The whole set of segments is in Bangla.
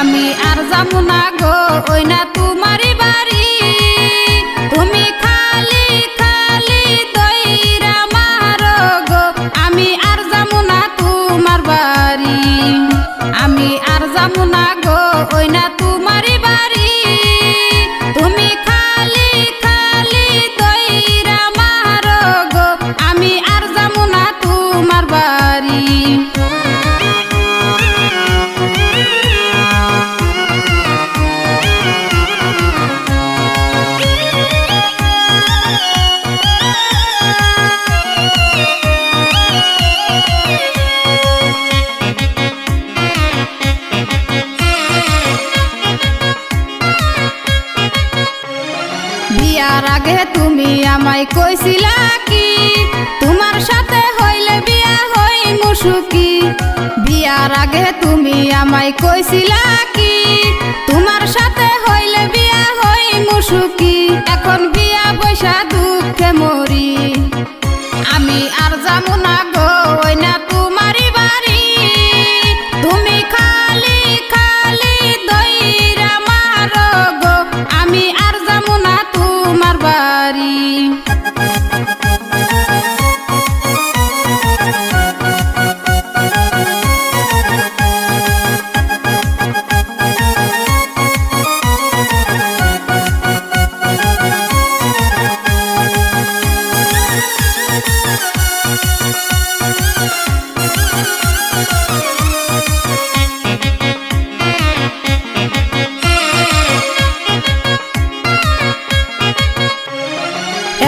আমি আর যাবো না গো ওই না তোমারি বাড়ি তুমি খালি খালি দইরা মারো গো আমি আর যাবো না তোমার বাড়ি আমি আর যাবো না গো ওই না তোমারি বাড়ি তুমি খালি খালি দইরা মারো গো আমি আর যাবো না তোমার বাড়ি বিয়ার আগে তুমি আমায় কইছিলা কি তোমার সাথে হইলে বিয়া হইমু সুখী বিয়ার আগে তুমি আমায় কইছিলা কি তোমার সাথে হইলে বিয়া হইমু সুখী এখন বিয়া বৈশা দুঃখে মরি আমি আর যাবো না গো ওই না তোমারি বাড়ি তুমি খালি খালি দইরা মারো গো আমি আর যাবো না তোমার বাড়ি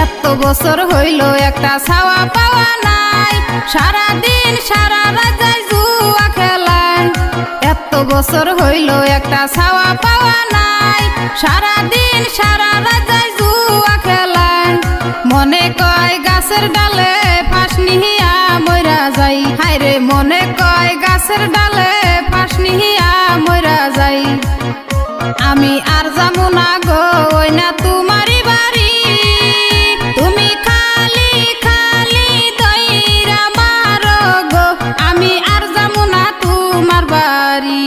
এত বছর হইল একটা ছাওয়া পাওয়া নাই সারাদিন সারা রাত যাই জুয়া খেলায় এত বছর হইল একটা ছাওয়া পাওয়া নাই সারাদিন সারা রাত যাই জুয়া খেলায় মনে কয় গাছের ডালে ফাঁস নিহিয়া মইরা যাই হায়রে মনে কয় গাছের ডালে ফাঁস নিহিয়া মইরা যাই আমি আর যাবো না গো ওই না তোমারি বাড়ি তুমি খালি খালি দইরা মারো গো আমি আর যাবো না তোমার বাড়ি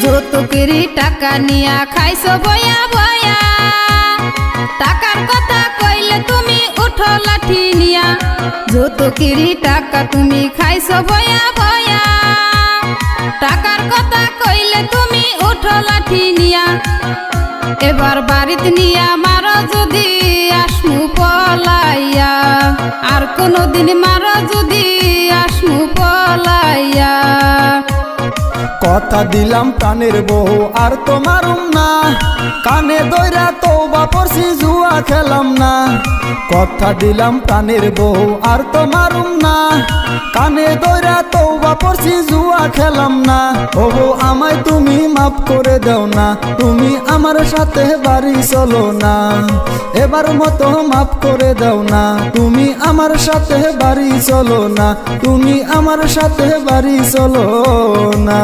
যৌতুকেরই টাকা নিয়া খাইছো বয়া বয়া টাকার কথা কইলে তুমি উঠো লাঠি নিয়া যৌতুকেরই টাকা তুমি খাইছো বয়া বয়া টাকার কথা কইলে তুমি উঠো লাঠি নিয়া এবার বাড়িতে নিয়া মারো যদি আসমু পলাইয়া আর কোনদিন মারো যদি আসমু পলাইয়া কথা দিলাম প্রাণের বউ আর তো মারুম না কানে দইরা তওবা পড়ছি জুয়া খেলাম না কথা দিলাম প্রাণের বউ আর তো মারুম না কানে দইরা তওবা পড়ছি জুয়া খেলাম না ও আমায় তুমি মাফ করে দাও না তুমি আমার সাথে বাড়ি চলো না এবার মতো মাফ করে দাও না তুমি আমার সাথে বাড়ি চলো না তুমি আমার সাথে বাড়ি চলো না